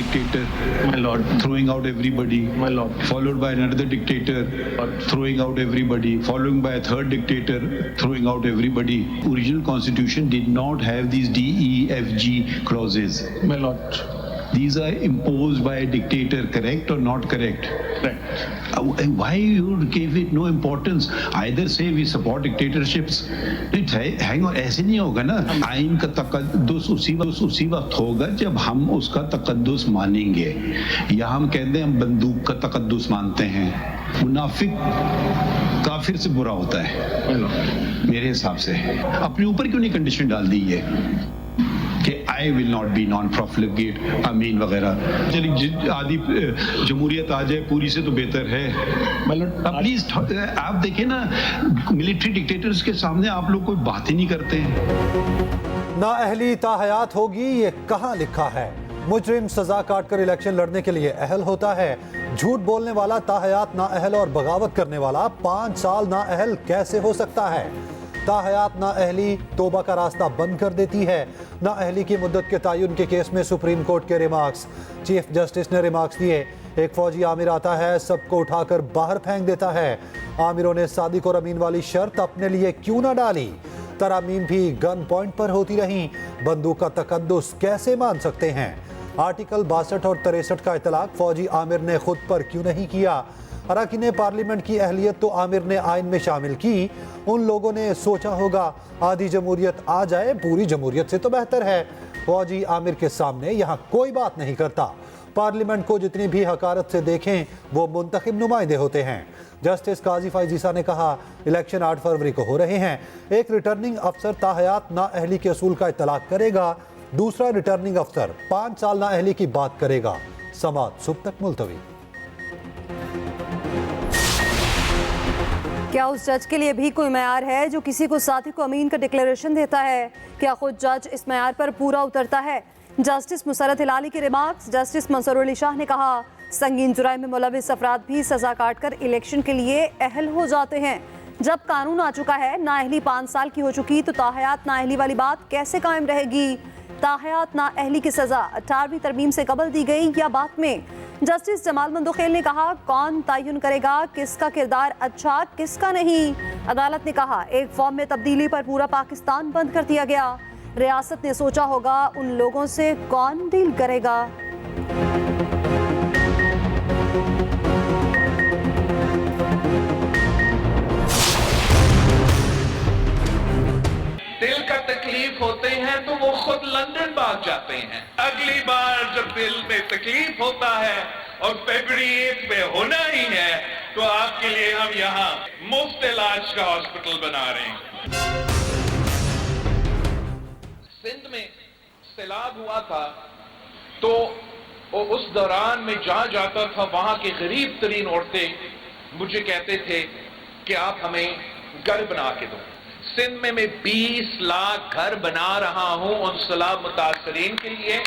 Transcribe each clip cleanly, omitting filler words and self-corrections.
dictator, my lord, throwing out everybody, my lord, followed by another dictator, throwing out everybody, following by a third dictator, throwing out everybody. Original constitution did not have these D, E, F, G clauses. my lord. These are imposed by a dictator, correct or not correct? Correct. Why you give it no importance? Either say we support dictatorships. Hang on, ऐसे नहीं होगा ना. आइन का तकद्दुस उसी वक्त होगा जब हम उसका तकद्दुस मानेंगे. या हम कहते हैं हम बंदूक का तकद्दुस मानते हैं. मुनाफिक काफिर से बुरा होता है मेरे हिसाब से. अपने ऊपर क्यों नहीं कंडीशन डाल दी है कि I will not be non profligate अमीन वगैरह. चलिए आदि जमहूरियत आ जाए पूरी से तो बेहतर है. प्लीज आप देखें ना, मिलिट्री डिक्टेटर्स के सामने आप लोग कोई बात ही नहीं करते हैं. नाअहली ताहयात होगी, ये कहाँ लिखा है? मुजरिम सजा काट कर इलेक्शन लड़ने के लिए अहल होता है. झूठ बोलने वाला ताहयात नाअहल और बगावत करने वाला 5 साल नाअहल कैसे हो सकता है? ताहयात नाअहली तौबा का रास्ता बंद कर देती है. नाअहली की मुद्दत के तयन के केस में सुप्रीम कोर्ट के रिमार्क्स. चीफ जस्टिस ने रिमार्क्स दिए. एक फौजी आमिर आता है, सबको उठाकर बाहर फेंक देता है. आमिरों ने सादिक और अमीन वाली शर्त अपने लिए क्यों ना डाली? तरामीम भी गन पॉइंट पर होती रहीं. बंदूक का तकद्दुस कैसे मान सकते हैं? आर्टिकल 62 और 63 का इतलाक फौजी आमिर ने खुद पर क्यों नहीं किया? अरकान पार्लियामेंट की अहलियत तो आमिर ने आइन में शामिल की. उन लोगों ने सोचा होगा आधी जमहूरियत आ जाए, पूरी जमहूरियत से तो बेहतर है. फौजी आमिर के सामने यहाँ कोई बात नहीं करता. पार्लियामेंट को जितनी भी हकारत से देखें वो मुंतखब नुमाइंदे होते हैं. जस्टिस काजी फैजीसा ने कहा इलेक्शन 8 फरवरी को हो रहे हैं. एक रिटर्निंग अफसर ताहयात नाअहली के असूल का इतलाक करेगा, दूसरा रिटर्निंग अफसर 5 साल नाअहली की बात करेगा. समात सुबह तक मुलतवी. क्या उस जज के लिए भी कोई मयार है जो किसी को साथी को अमीन का डिक्लेरेशन देता है? क्या खुद जज इस मयार पर पूरा उतरता है? जस्टिस मुसरत हिलाली के रिमार्क्स. जस्टिस मंसूर अली शाह ने कहा संगीन जुराइम में मुलविस अफराद भी सजा काटकर इलेक्शन के लिए अहल हो जाते हैं. जब कानून आ चुका है, नाअहली 5 साल की हो चुकी, तो ताहयात नाअहली वाली बात कैसे कायम रहेगी? ताहयात नाअहली की सजा 18वीं तरमीम से कबल दी गई या बाद में? जस्टिस जमाल मंदोखेल ने कहा कौन तयन करेगा किसका किरदार अच्छा किसका नहीं? अदालत ने कहा एक फॉर्म में तब्दीली पर पूरा पाकिस्तान बंद कर दिया गया. रियासत ने सोचा होगा उन लोगों से कौन डील करेगा? दिल का तकलीफ होते हैं तो वो खुद लंदन भाग जाते हैं. अगली बार जब दिल में तकलीफ होता है और फरवरी 1 पे होना ही है तो आपके लिए हम यहाँ मुफ्त इलाज का हॉस्पिटल बना रहे हैं. सिंध में सैलाब हुआ था तो उस दौरान में जहां जाता था वहां के गरीब तरीन औरतें मुझे कहते थे कि आप हमें घर बना के दो. सिंध में मैं 20 लाख घर बना रहा हूं उन सैलाब मुतासरीन के लिए.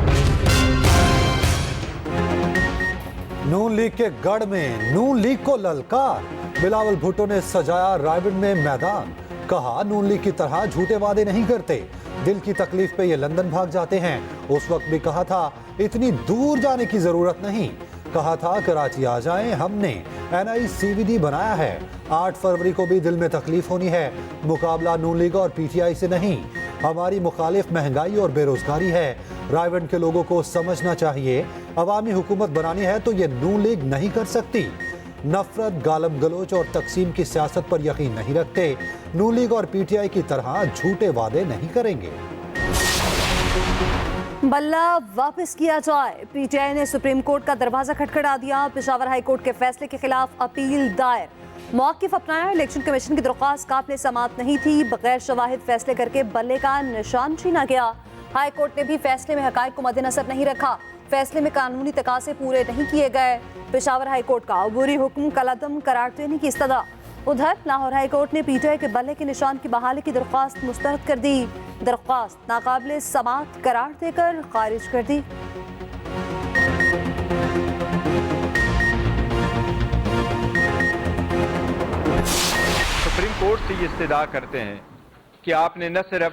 नून लीग के गढ़ में नून लीग को ललकार. बिलावल भुट्टो ने सजाया रायबंद में मैदान. कहा नून लीग की तरह झूठे वादे नहीं करते, दिल की तकलीफ पे ये लंदन भाग जाते हैं. उस वक्त भी कहा था इतनी दूर जाने की जरूरत नहीं. कहा था कराची आ जाएं, हमने NICVD बनाया है. 8 फरवरी को भी दिल में तकलीफ होनी है. मुकाबला नून लीग और PTI से नहीं, हमारी मुखालिफ महंगाई और बेरोजगारी है. रायबंद के लोगों को समझना चाहिए अवामी हुकूमत बनानी है तो ये नून लीग नहीं कर सकती. नफरत, गालम गलोच और तकसीम की सियासत पर यकीन नहीं रखते. नून लीग और PTI की तरह झूठे वादे नहीं करेंगे. बल्ला वापस किया जाए. PTI ने सुप्रीम कोर्ट का दरवाजा खटखटा दिया. पेशावर हाई कोर्ट के फैसले के खिलाफ अपील दायर. मौक़िफ़ अपनाया. इलेक्शन कमीशन की दरख्वास्त काबिल समाअत नहीं थी. बगैर शवाहिद फैसले करके बल्ले का निशान छीना गया. हाई कोर्ट ने भी फैसले में हक़ाइक़ को मद्देनज़र नहीं रखा. फैसले में कानूनी तकाज़े पूरे नहीं किए गए. पेशावर हाई कोर्ट का अबूरी हुक्म कलअदम करार देने की इस्तदा. उधर लाहौर हाई कोर्ट ने PTI के बल्ले के निशान की बहाली की दरख्वास्त मुस्तरद कर दी. दरख्वास्त नाकाबिल समाअत करार देकर खारिज कर दी. सुप्रीम कोर्ट से ये इस्तदा करते हैं कि आपने न सिर्फ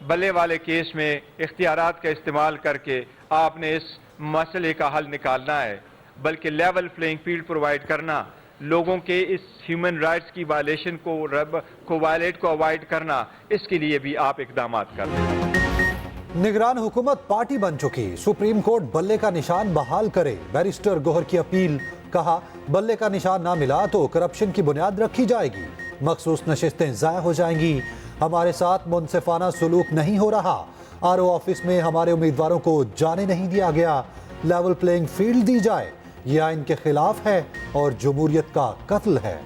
बल्ले वाले केस में इख्तियारात का इस्तेमाल करके आपने इस मसले का हल निकालना है, बल्कि लेवल प्लेइंग फील्ड प्रोवाइड करना, लोगों के इस ह्यूमन राइट्स की वायलेशन को अवॉइड करना, इसके लिए भी आप इकदाम कर रहे हैं। निगरान हुकूमत पार्टी बन चुकी, सुप्रीम कोर्ट बल्ले का निशान बहाल करे, बैरिस्टर गोहर की अपील। कहा बल्ले का निशान ना मिला तो करप्शन की बुनियाद रखी जाएगी, मखसूस नशिस्तें ज़ाया हो जाएंगी। हमारे साथ मुनसिफाना सुलूक नहीं हो रहा, आरओ ऑफिस में हमारे उम्मीदवारों को जाने नहीं दिया गया, लेवल प्लेइंग फील्ड दी जाए, ये आइन के खिलाफ है और जमहूरियत का कत्ल है।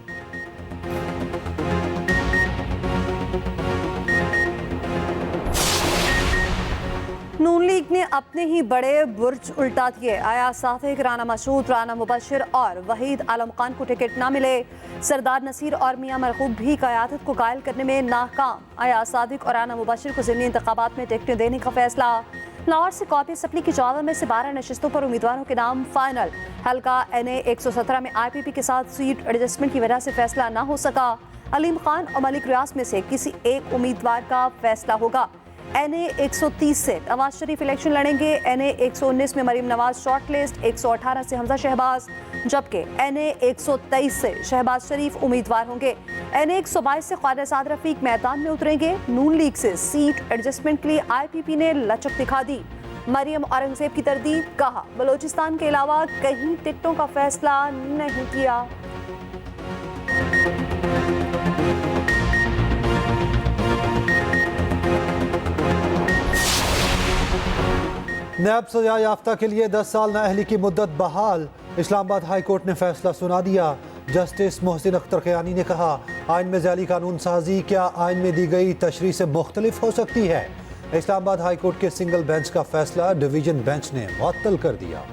नून लीग ने अपने ही बड़े बुर्ज उल्टा दिए। आया सादिक, राना मसूद, राना मुबशिर और वहीद आलम खान को टिकट ना मिले। सरदार नसीर और मियां मरगूब भी क़यादत को कायल करने में नाकाम। आया सादिक और राना मुबशिर को ज़िमनी इंतखाबात में टिकटें देने का फैसला। लाहौर से कॉपी असम्बली की 14 में से 12 नशिस्तों पर उम्मीदवारों के नाम फाइनल। हल्का NA 117 में IPP के साथ सीट एडजस्टमेंट की वजह से फैसला ना हो सका। अलीम खान और मलिक रियाज में से किसी एक उम्मीदवार का फैसला होगा। NA 130 से नवाज शरीफ इलेक्शन लड़ेंगे। NA 119 में मरीम नवाज शॉर्ट लिस्ट, 118 से हमजा शहबाज, जबकि NA 123 से शहबाज शरीफ उम्मीदवार होंगे। NA 122 से ख्वाजा साद रफीक मैदान में उतरेंगे। नून लीग से सीट एडजस्टमेंट के लिए IPP ने लचक दिखा दी। मरियम औरंगजेब की तरदीद, कहा बलोचिस्तान के अलावा कहीं टिकटों का फैसला नहीं किया। नैब सजा याफ्ता के लिए 10 साल नाअहली की मुद्दत बहाल। इस्लामाबाद हाई कोर्ट ने फैसला सुना दिया। जस्टिस मोहसिन अख्तर क़यानी ने कहा आइन में ज़ैली कानून साजी क्या आइन में दी गई तशरीह से मुख्तलिफ हो सकती है। इस्लामाबाद हाई कोर्ट के सिंगल बेंच का फैसला डिवीजन बेंच ने मुअत्तल कर दिया।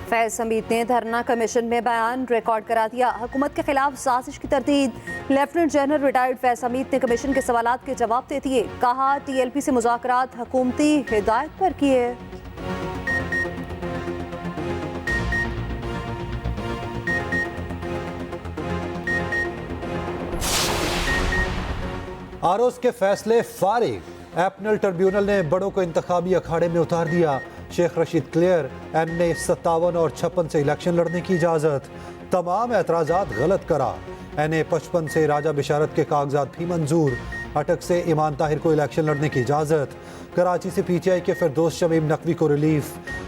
फैज हमीद ने धरना कमीशन में बयान रिकॉर्ड करा दिया। हुकूमत के खिलाफ साजिश की तरदीद। Lieutenant general retired Faiz Hameed ने कमीशन के सवालात के जवाब दे दिए। कहा TLP से मुज़ाकरात हुकूमती हिदायत पर किए। आरोस के फैसले फारिग। एपनल ट्रिब्यूनल ने बड़ों को इंतखाबी अखाड़े में उतार दिया। शेख रशीद क्लियर, NA 57 और 56 से इलेक्शन लड़ने की इजाज़त। तमाम एतराज़ात गलत करार। NA 55 से राजा बिशारत के कागजात भी मंजूर। अटक से ईमान ताहिर को इलेक्शन लड़ने की इजाज़त। कराची से PTI के फिरदौस शमीम नकवी को रिलीफ।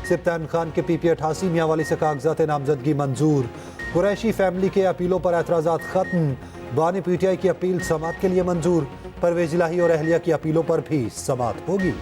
सिप्तान खान के PP 88 मियांवाली से कागजात नामजदगी मंजूर। कुरैशी फैमिली के अपीलों पर एतराज़ात ख़त्म। बानी PTI की अपील समात के लिए मंजूर। परवेज इलाही और अहलिया की अपीलों पर भी समात होगी।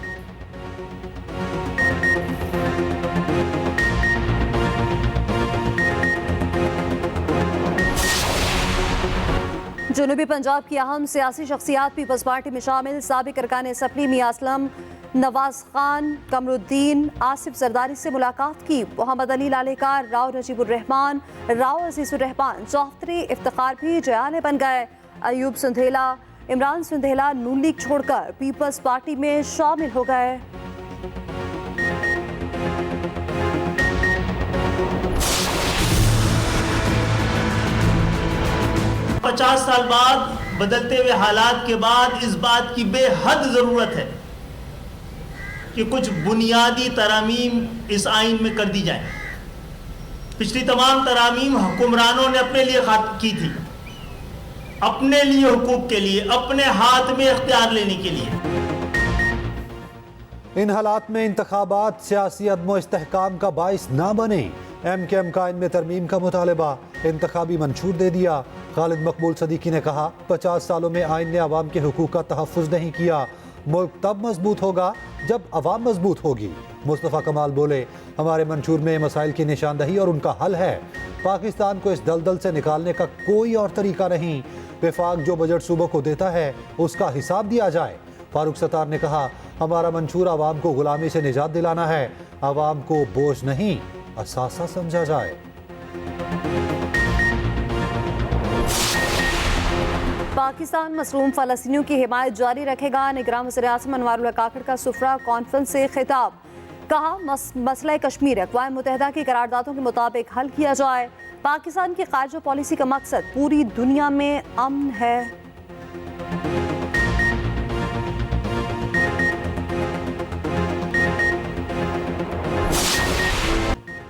जनूबी पंजाब की अहम सियासी शख्सियात पीपल्स पार्टी में शामिल साबिक अरकान असम्बली मियां असलम, नवाज खान, कमरुद्दीन, आसिफ जरदारी से मुलाकात की। मोहम्मद अली लालेकार, राव नजीबुर रहमान, राव अजीजुर रहमान, चौधरी इफ्तिखार भी जयाने बन गए। अयूब सुंधेला, इमरान सुंधेला नून लीग छोड़कर पीपल्स पार्टी में शामिल हो गए। 50 साल बाद बदलते हुए हालात के बाद इस बात की बेहद ज़रूरत है कि कुछ बुनियादी तरामीम इस आइन में कर दी जाए। पिछली तमाम तरामीम हुक्मरानों ने अपने लिए की थी, अपने लिए, हुकूक के लिए, अपने हाथ में इख्तियार लेने के लिए। इन हालात में इंतखाबात सियासी अदम इस्तेहकाम का बाइस ना बने। MKM का आइन में तरमीम का मुतालबा, इंतखाबी मंशूर दे दिया। खालिद मकबूल सदीकी ने कहा 50 सालों में आइन ने अवाम के हुकूक का तहफ़्फ़ुज़ नहीं किया। मुल्क तब मजबूत होगा जब अवाम मजबूत होगी। मुस्तफ़ा कमाल बोले हमारे मंशूर में मसाइल की निशानदही और उनका हल है। पाकिस्तान को इस दलदल से निकालने का कोई और तरीका नहीं। वफाक जो बजट सूबों को देता है उसका हिसाब दिया जाए। फारूक सत्तार ने कहा हमारा मंशूर आवाम को गुलामी से निजात दिलाना है, आवाम को बोझ नहीं असासा समझा जाए। पाकिस्तान मसरूम फ़लस्तीनियों की हिमायत जारी रखेगा। निगरान वज़ीर-ए-आज़म अनवारुल्लाह काकड़ का सुफ़रा कॉन्फ्रेंस से खिताब। कहा मसला कश्मीर अक़वाम मुत्तहिदा की करारदादों के मुताबिक हल किया जाए। पाकिस्तान की ख़ारिजा पॉलिसी का मकसद पूरी दुनिया में अमन है।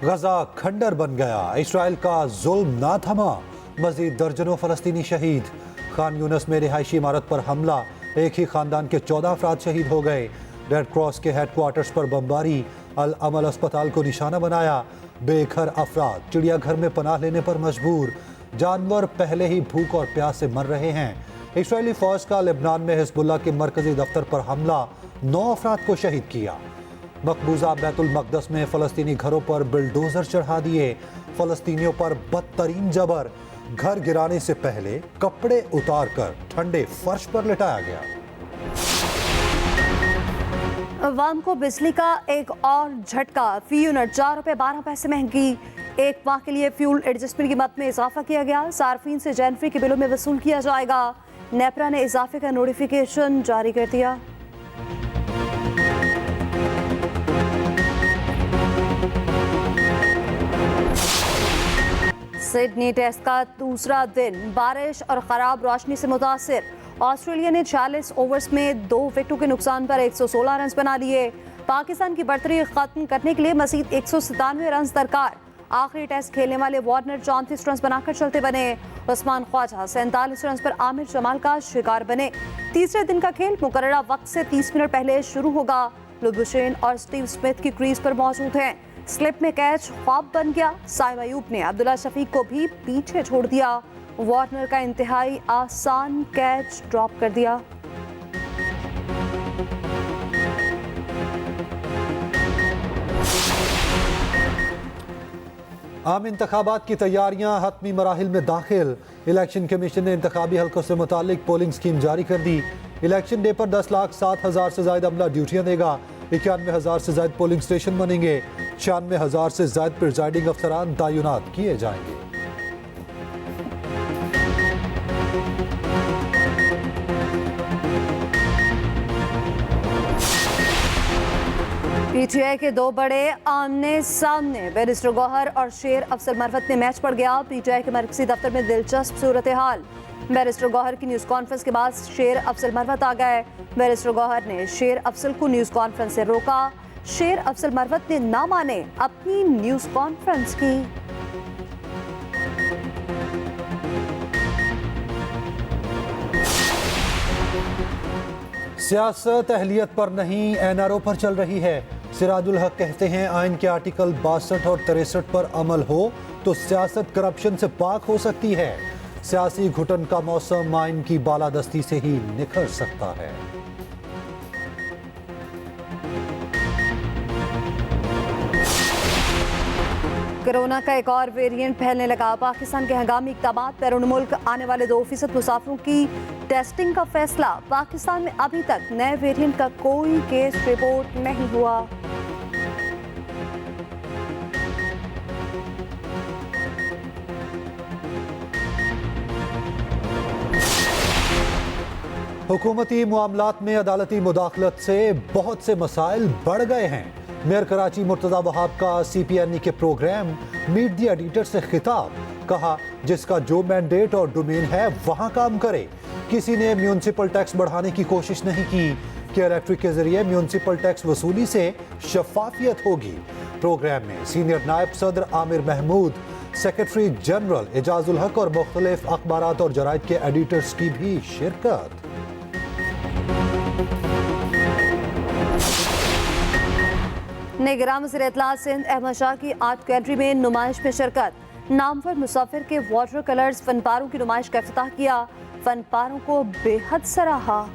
गजा खंडर बन गया, इसराइल का जुल्म ना थमा, मजीद दर्जनों फलस्तीनी शहीद। खान यूनस में रिहायशी इमारत पर हमला, एक ही खानदान के 14 अफराद शहीद हो गए। रेड क्रॉस के हेडक्वार्टर्स पर बमबारी, अल अमल अस्पताल को निशाना बनाया। बेघर अफराद चिड़ियाघर में पनाह लेने पर मजबूर, जानवर पहले ही भूख और प्यास से मर रहे हैं। इसराइली फौज का लेबनान में हिजबुल्लाह के मरकजी दफ्तर पर हमला, 9 अफराद को शहीद किया। मकबूजा बैतुल मकदस में फलस्तीनी घरों पर बिल्डोजर चढ़ा दिए, फलस्तीनियों पर बदतरीन जबर, घर गिराने से पहले कपड़े उतारकर ठंडे फर्श पर लिटाया गया। अवाम को बिजली का एक और झटका, फी यूनिट 4 रुपये 12 पैसे महंगी। एक माह के लिए फ्यूल एडजस्टमेंट की कीमत में इजाफा किया गया, सार्फिन से जनवरी के बिलों में वसूल किया जाएगा। नेपरा ने इजाफे का नोटिफिकेशन जारी कर दिया। सिडनी टेस्ट का दूसरा दिन बारिश और खराब रोशनी से मुतासिर। ऑस्ट्रेलिया ने 46 ओवर्स में 2 विकेटों के नुकसान पर 116 रन बना लिए। पाकिस्तान की बढ़तरी खत्म करने के लिए मजीद 197 रन दरकार। आखिरी टेस्ट खेलने वाले वार्नर 34 रन बनाकर चलते बने। उस्मान ख्वाजा 47 रन पर आमिर जमाल का शिकार बने। तीसरे दिन का खेल मुकर्ररा वक्त से 30 मिनट पहले शुरू होगा। लुबुशेन और स्टीव स्मिथ की क्रीज पर मौजूद हैं। स्लिप में कैच ख्वाब बन गया। साइम अयूब ने अब्दुल्ला शफीक को भी पीछे छोड़ दिया। वार्नर का इंतहाई आसान कैच ड्रॉप कर दिया। आम इंतखाबात की तैयारियां हतमी मराहिल में दाखिल। इलेक्शन कमीशन ने इंतखाबी हल्कों से मुतालिक पोलिंग स्कीम जारी कर दी। इलेक्शन डे पर 10,07,000 से ज्यादा अमला ड्यूटियां देगा। 91,000 से ज्यादा पोलिंग स्टेशन बनेंगे। 96,000 से ज्यादा प्रिजाइडिंग अफसरान तैनात किए जाएंगे। पीटीआई के 2 बड़े आमने सामने, बैरिस्टर गौहर और शेर अफजल मरवत में मैच पड़ गया। पीटीआई के मरकजी दफ्तर में दिलचस्प सूरत हाल। बैरिस्टर गौहर की न्यूज़ कॉन्फ्रेंस के बाद शेर अफजल मरवत आ गए। बैरिस्टर गौहर ने शेर अफजल को न्यूज़ कॉन्फ्रेंस से रोका। शेर अफजल मरवत ने ना माने अपनी न्यूज़ कॉन्फ्रेंस की। सियासत अहलियत पर नहीं, एनआरओ पर चल रही है। सिराजुल हक कहते हैं आइन के आर्टिकल 62 और 63 पर अमल हो तो सियासत करप्शन से पाक हो सकती है। सियासी घुटन का मौसम आइन की बालादस्ती से ही निखर सकता है। कोरोना का एक और वेरिएंट फैलने लगा। पाकिस्तान के हंगामी इक़दाम, बैरून मुल्क आने वाले 2% मुसाफिरों की टेस्टिंग का फैसला। पाकिस्तान में अभी तक नए वेरिएंट का कोई केस रिपोर्ट नहीं हुआ। हुकूमती मामलात में अदालती मुदाखलत से बहुत से मसाइल बढ़ गए हैं। मेयर कराची मुर्तज़ा वहाब का CPNE के प्रोग्राम मीट दी एडिटर से खिताब, कहा जिसका जो मैंडेट और डोमेन है वहां काम करे। किसी ने म्यूनसिपल टैक्स बढ़ाने की कोशिश नहीं की कि इलेक्ट्रिक के जरिए म्यूनसिपल टैक्स वसूली से शफाफियत होगी। प्रोग्राम में सीनियर नायब सदर आमिर महमूद, सेक्रेटरी जनरल एजाजुल हक और मुख्तलिफ अखबारात और जराइद के एडिटर्स की भी शिरकत। निगरान वज़ीर इत्तलात सिंध अहमद शाह की आर्ट गैलरी में नुमाइश में शिरकत। नामवर मुसाफिर के वाटर कलर्स फनपारों की नुमाइश का इफ्तिताह किया। फनपारों को बेहद सराहा।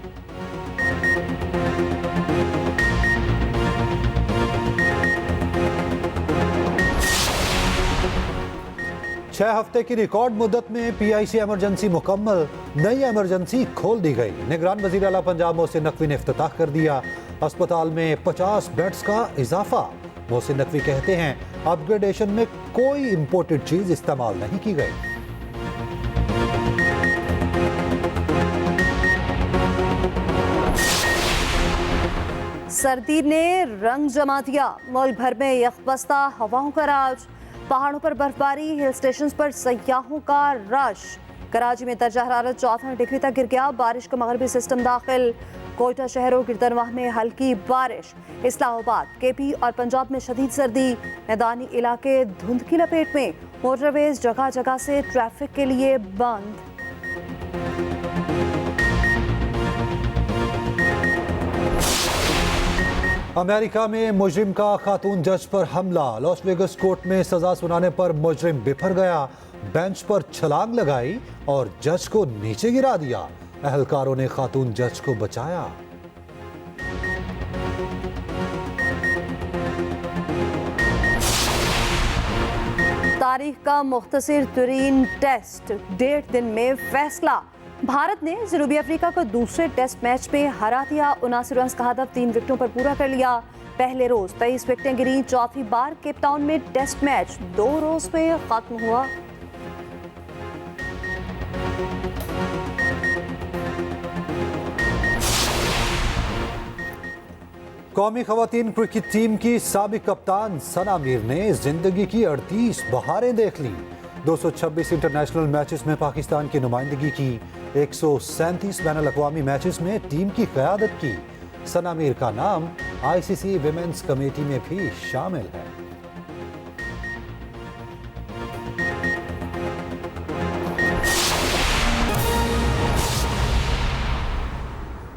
छह हफ्ते की रिकॉर्ड मुद्दत में PIC इमरजेंसी मुकम्मल, नई इमरजेंसी खोल दी गई। निगरान वज़ीर आला पंजाब मोहसिन नकवी ने इफ्तिताह कर दिया। अस्पताल में 50 बेड्स का इजाफा। मोहसिन नकवी कहते हैं अपग्रेडेशन में कोई इंपोर्टेड चीज इस्तेमाल नहीं की गई। सर्दी ने रंग जमा दिया। मुल्क भर में यकबस्ता हवाओं का राज। पहाड़ों पर बर्फबारी, हिल स्टेशन पर सयाहों का रश। कराची में दर्जा हरारत 14 डिग्री तक गिर गया। बारिश का मगरबी सिस्टम दाखिल। कोयटा शहर और गिरदनवाह में हल्की बारिश, इस्लामाबाद, केपी और पंजाब में शदीद सर्दी, मैदानी इलाके धुंध की लपेट में, मोटरवेज जगह जगह से ट्रैफिक के लिए बंद। अमेरिका में मुजरिम का खातून जज पर हमला, लॉस वेगस कोर्ट में सजा सुनाने पर मुजरिम बिफर गया, बेंच पर छलांग लगाई और जज को नीचे गिरा दिया। अहलकारों ने खातून जज को बचाया। तारीख का मुख्तसर तरीन टेस्ट, 1.5 दिन में फैसला। भारत ने जनूबी अफ्रीका को दूसरे टेस्ट मैच में हरा दिया। 79 रन का हदफ 3 विकेटों पर पूरा कर लिया। पहले रोज 23 विकेटें गिरी। चौथी बार केपटाउन में टेस्ट मैच 2 रोज में खत्म हुआ। कौमी खवातीन क्रिकेट टीम की साबिक कप्तान सना मीर ने जिंदगी की 38 बहारें देख ली। 226 इंटरनेशनल मैचेस में पाकिस्तान की नुमाइंदगी की, 137 बैनुल अक़वामी मैचेस में टीम की क़यादत की। सना मीर का नाम ICC विमेंस कमेटी में भी शामिल है।